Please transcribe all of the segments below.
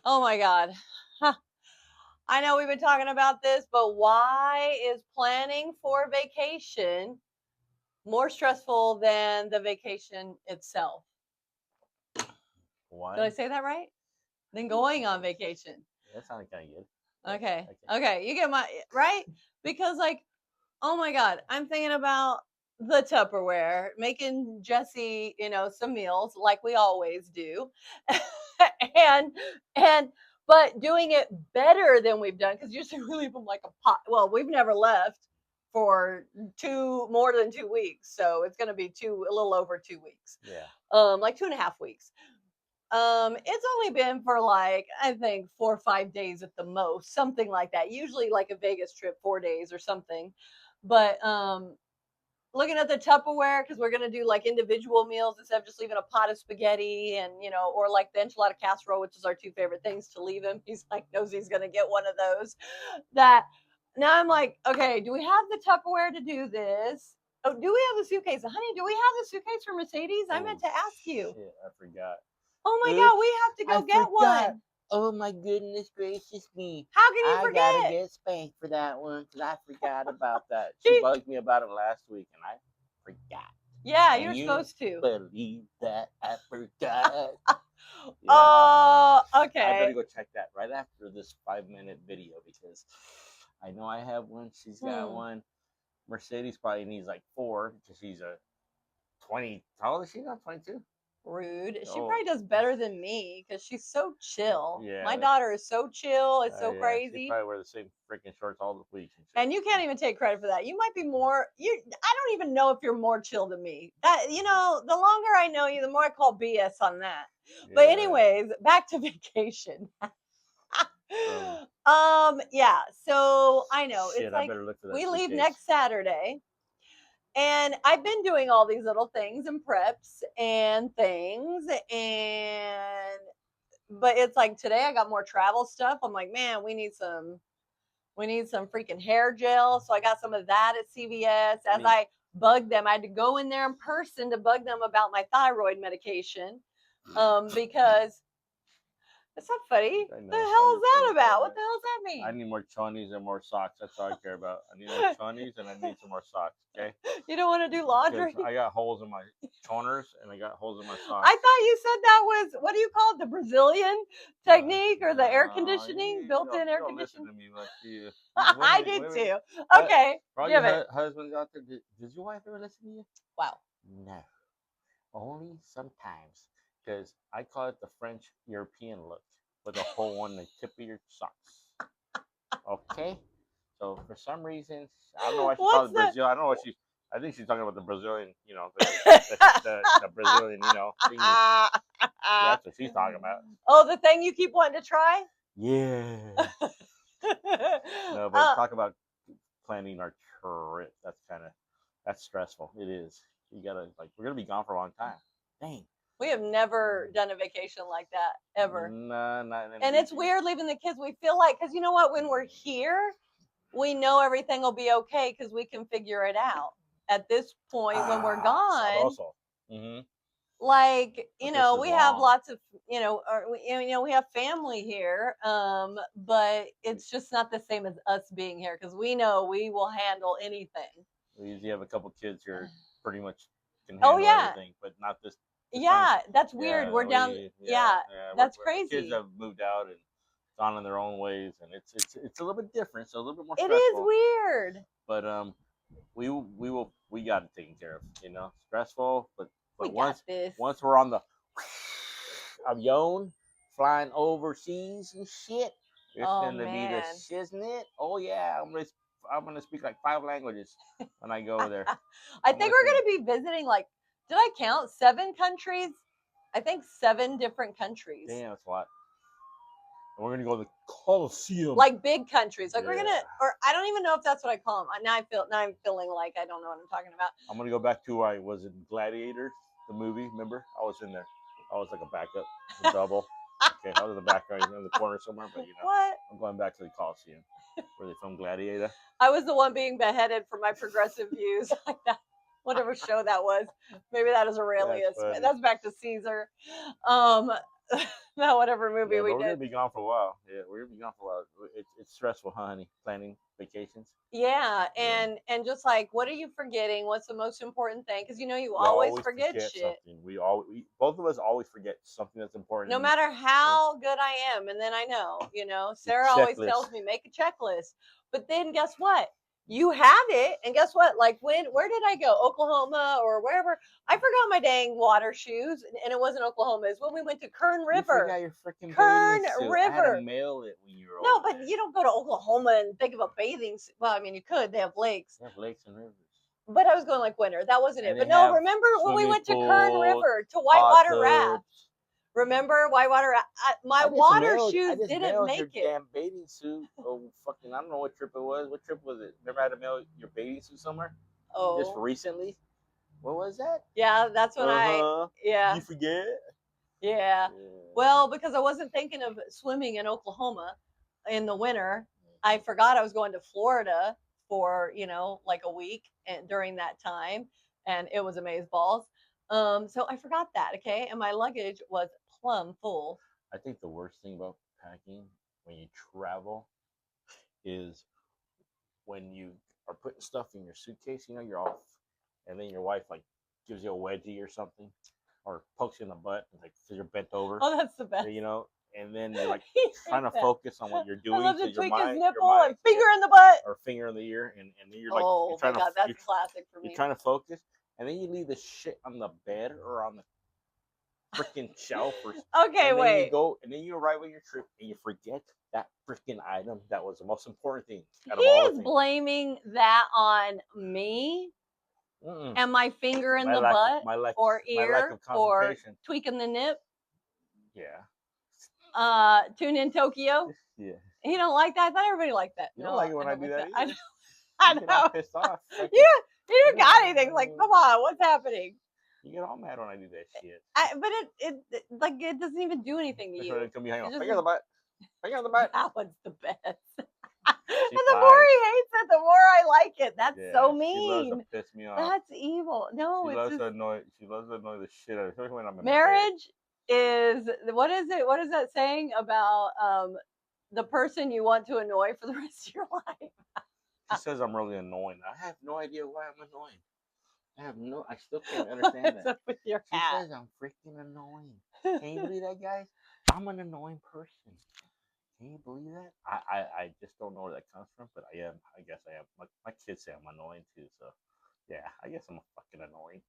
Oh my God. Huh. I know we've been talking about this, but why is planning for vacation more stressful than the vacation itself? Did I Why? say that right? Than going on vacation. That sounded kind of good. Okay. Okay. Okay. You get my right? Because like, oh my God, I'm thinking about the Tupperware, making Jesse, some meals like we always do. and and but doing it better than we've done because usually we leave them like a pot. Well, we've never left for more than 2 weeks, so it's going to be a little over 2 weeks, Yeah. like 2.5 weeks. It's only been for like I think 4 or 5 days at the most, something like that. Usually like a Vegas trip, 4 days or something. But looking at the Tupperware because we're gonna do like individual meals instead of just leaving a pot of spaghetti and or like the enchilada casserole, which is our two favorite things to leave him. He's like knows he's gonna get one of those. That now I'm like, okay, do we have the Tupperware to do this? Oh, do we have the suitcase? Honey, do we have the suitcase for Mercedes? I meant Oh to ask you. shit! I forgot. Oh my God, Oops! we have to I go get forgot. one. Oh my goodness gracious me! How can you I gotta forget? get spanked for that one because I forgot about that. She She, bugged me about it last week, and I forgot. yeah, Can you're you supposed to. believe that I forgot? Yeah. Oh, I okay. better go check that right after this 5 minute video because I know I have one. She's got Hmm. one. Mercedes probably needs like four because she's a 20. How old is she now? 22? Rude. She Oh, probably does better than me because she's so chill. My yeah. daughter is so chill. It's so Yeah, she crazy. probably wear the same freaking shorts all the week and shit. And you can't even take credit for that. You might be more you I don't even know if you're more chill than me. That the longer I know you, the more I call BS on that. But Yeah. anyways, back to vacation. Um. Yeah, so I know it's Shit. I like better look for that we leave suitcase. next Saturday. And I've been doing all these little things and preps and things and but it's like today I got more travel stuff. I'm like, man, we need some freaking hair gel. So I got some of that at CVS. I As need. I bugged them, I had to go in there in person to bug them about my thyroid medication. Because it's not funny. I The know. hell I'm is just that kidding. I about? What know. the hell does that I mean? need more chonies and more socks. That's all I care about. I need more chonies and I need some more socks. Okay. You don't want to do Because laundry? I got holes in my choners and I got holes in my I socks. thought you said that was what do you call it? The Brazilian technique or the air No, conditioning, don't built-in you air don't listen conditioning? to me like you. I Women, did women. too. What Okay, for all you give it. husbands out there? Does your wife ever listen to you? Wow. No, only sometimes. Because I call it the French European look with a hole in the tip of your socks. Okay, so for some reason, I don't know why she called What's it the Brazil. I don't know what she. I think she's talking about the Brazilian. The Brazilian. Thingy. That's what she's talking about. Oh, the thing you keep wanting to try? Yeah. No, but uh, talk about planning our trip. That's stressful. It is. You gotta we're gonna be gone for a long time. Dang. we have never done a vacation like that ever. Nah, not in And it's we weird leaving the kids. We feel like, because you know what? When we're here, we know everything will be okay because we can figure it out. At this point, when we're gone, sabroso. Mm-hmm. like But this is we have long. lots of we have family here, but it's just not the same as us being here because we know we will handle anything. We usually have a couple kids here pretty much can Oh handle yeah, everything, but not this time. yeah, that's weird. We're Yeah, down. yeah, Yeah, yeah. that's The kids crazy. have moved out and gone in their own ways, and it's a little bit different. So a little bit more It is stressful. weird. But we got it taken care of. Stressful, We but got this. once we're on the avion flying overseas and shit, it's Oh gonna be the man. shiznit. Oh yeah, I'm gonna speak like 5 languages when I go there. I I'm think gonna we're speak. going to be visiting like, did I count 7 countries? I think 7 different countries. Damn, that's a lot. And we're gonna go to the Coliseum. Like big countries. Like we're Yeah. gonna, or I don't even know if that's what I call them. Now I'm feeling like I don't know what I'm talking about. I'm gonna go back to I was in Gladiator, the movie. Remember, I was in there. I was like a backup, a double. Okay, I was in the background in the corner somewhere, but What? I'm going back to the Coliseum where they filmed Gladiator. I was the one being beheaded for my progressive views, like that. Whatever show that was. Maybe that is That's Aurelius. funny. That's back to Caesar. Um, that whatever movie Yeah, we but we're gonna did. be gone for a while. Yeah, we're gonna be gone for a while. It's stressful, huh, honey? Planning vacations. Yeah, Yeah. and just like, what are you forgetting? What's the most important thing? Because you We always always forget forget shit. something. Both of us always forget something that's No important. matter Yes. how good I am, and then I know, The Sarah always checklist. tells me make a checklist. But then guess what? You have it, and guess what? Like where did I go? Oklahoma or wherever? I forgot my dang water shoes, and it wasn't Oklahoma. It's when we went to Kern You River. forgot your freaking bathing Kern suit. I had to River. mail it when you were No, over but there. you don't go to Oklahoma and think of a bathing. Well, I mean, you could. They have lakes. They have lakes and rivers. But I was going like winter. That wasn't And it. they But no, have remember when we swimming went to Kern pools, River to hot whitewater raft? tubs. Remember whitewater raft? My I just water mailed. I shoes just didn't mailed make your it. damn bathing suit. Oh fucking! I don't know what trip it was. What trip was it? Remember I had to mail your bathing suit somewhere? Just Oh, recently. What was that? yeah, that's when Uh huh. yeah, You forget? yeah. Yeah. Well, because I wasn't thinking of swimming in Oklahoma in the winter, I forgot I was going to Florida for, like a week and during that time, and it was amazeballs. So I forgot that, okay? And my luggage was plumb full. I think the worst thing about packing when you travel is when you are putting stuff in your suitcase. You know you're off, and then your wife like gives you a wedgie or something, or pokes you in the butt, like because you're bent over. Oh, that's the best. You know, and then you're like He trying to hates that. focus on what you're I doing love to because tweak his your nipple mind, and finger in the butt. or finger in the ear, and then you're like Oh my God, that's you're, classic for you're me. trying to focus, and then you leave the shit on the bed or on the freaking shelf, Okay, and then you wait. go, and then you arrive on your trip, and you forget that freaking item that was the most important thing out He of all the is things. blaming that on me Mm-mm. and my finger in My the lack, butt my lack, or my lack ear of or concentration. tweaking the nip. Yeah, Tune in Tokyo. yeah. He don't like that. I thought everybody liked that. You don't No, like it I when I don't do like that that. I either. know. I You get all know. pissed off. Like, You don't got anything. Like, come on, what's happening? you get all mad when I do that shit. But it like it doesn't even do anything to That's you. when it come behind. It just Finger in the butt. Finger in the butt. that one's the best. She And the more flies. he hates it, the more I like it. That's so Yeah, she loves to mean. piss me off. That's evil. No, She it's loves just to annoy. She loves to annoy the shit out of me, especially when I'm in bed. marriage is what is it? What is that saying about the person you want to annoy for the rest of your life? She says I'm really annoying. I have no idea why I'm annoying. I still can't understand What's that. up with your She hat? says I'm freaking annoying. Can you believe that, guys? I'm an annoying person. Can you believe that? I just don't know where that comes from, but I am. I guess I am. My kids say I'm annoying too, so yeah, I guess I'm fucking annoying.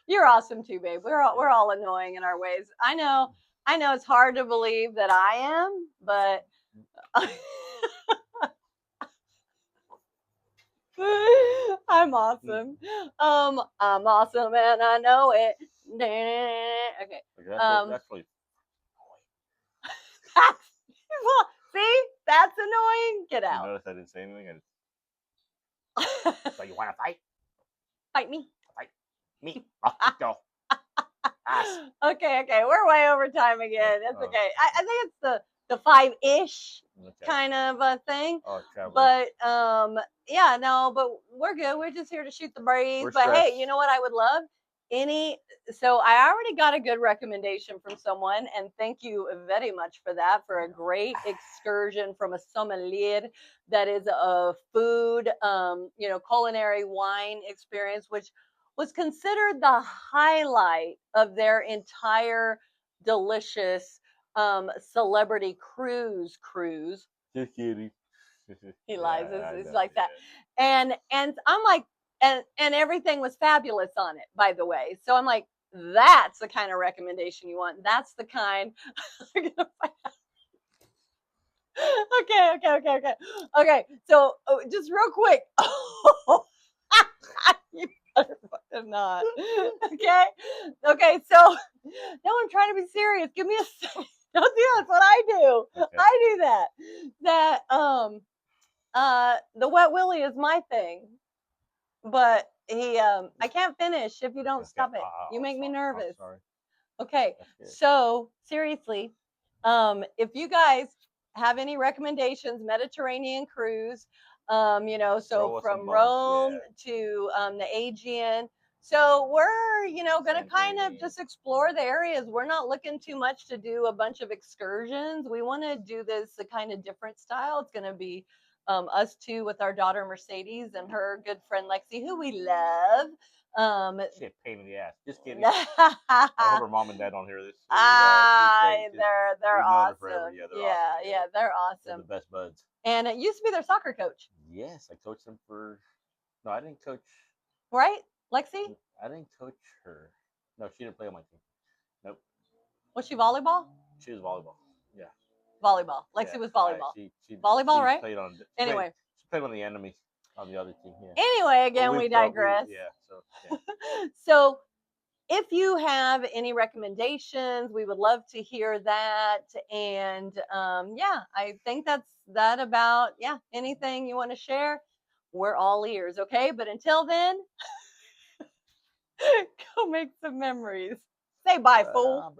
You're awesome too, babe. We're all annoying in our ways. I know it's hard to believe that I am, but I'm awesome. I'm awesome and I know it. Okay. That's really See, that's annoying. Get You out. notice I didn't say anything. So you want to fight? Fight me. Fight me. Rock go. Ass. Okay. We're way over time again. It's Oh. okay. I think it's the 5-ish Okay. kind of a thing. Oh, traveling. But yeah, no, but we're good. We're just here to shoot the breeze. But hey, you know what I would love? So I already got a good recommendation from someone, and thank you very much for that, for a great excursion from a sommelier that is a food, culinary wine experience, which was considered the highlight of their entire delicious celebrity cruise. Just kidding. He lies. Yeah, It's know, like that. And I'm like, and everything was fabulous on it, by the way. So I'm like, that's the kind of recommendation you want. That's the kind. Okay. So just real quick. You better fucking not. Okay. So no, I'm trying to be serious. Give me a second. Don't do that. That's what I do. Okay. I do that. The wet willy is my thing, but I can't finish if you don't stop it. You make me nervous. Sorry. Okay, so seriously, if you guys have any recommendations, Mediterranean cruise, so from Rome to the Aegean So we're, going to kind of Santorini. just explore the areas. We're not looking too much to do a bunch of excursions. We want to do this a kind of different style. It's going to be us two with our daughter Mercedes and her good friend Lexi, who we love. Shit, pain in the ass. Just kidding. I hope her mom and dad don't hear this. She's great. They're We've known her forever. awesome. Yeah, they're Yeah, awesome yeah, together. they're They're the awesome. best buds. And it used to be their soccer coach, Yes, I coached them for. No, I didn't coach. right, Lexi? I didn't coach her. No, she didn't play on my team. Nope. Was she volleyball? She was volleyball. Yeah. Volleyball. Lexi Yeah. was volleyball. She Volleyball, right? played on. Anyway. She played on the enemy on the other team. Yeah. Anyway, again, we digress. Yeah. So. Yeah. So if you have any recommendations, we would love to hear that. And yeah, I think that's that about, yeah, anything you want to share, we're all ears. Okay. But until then, go make some memories. Say bye, fool.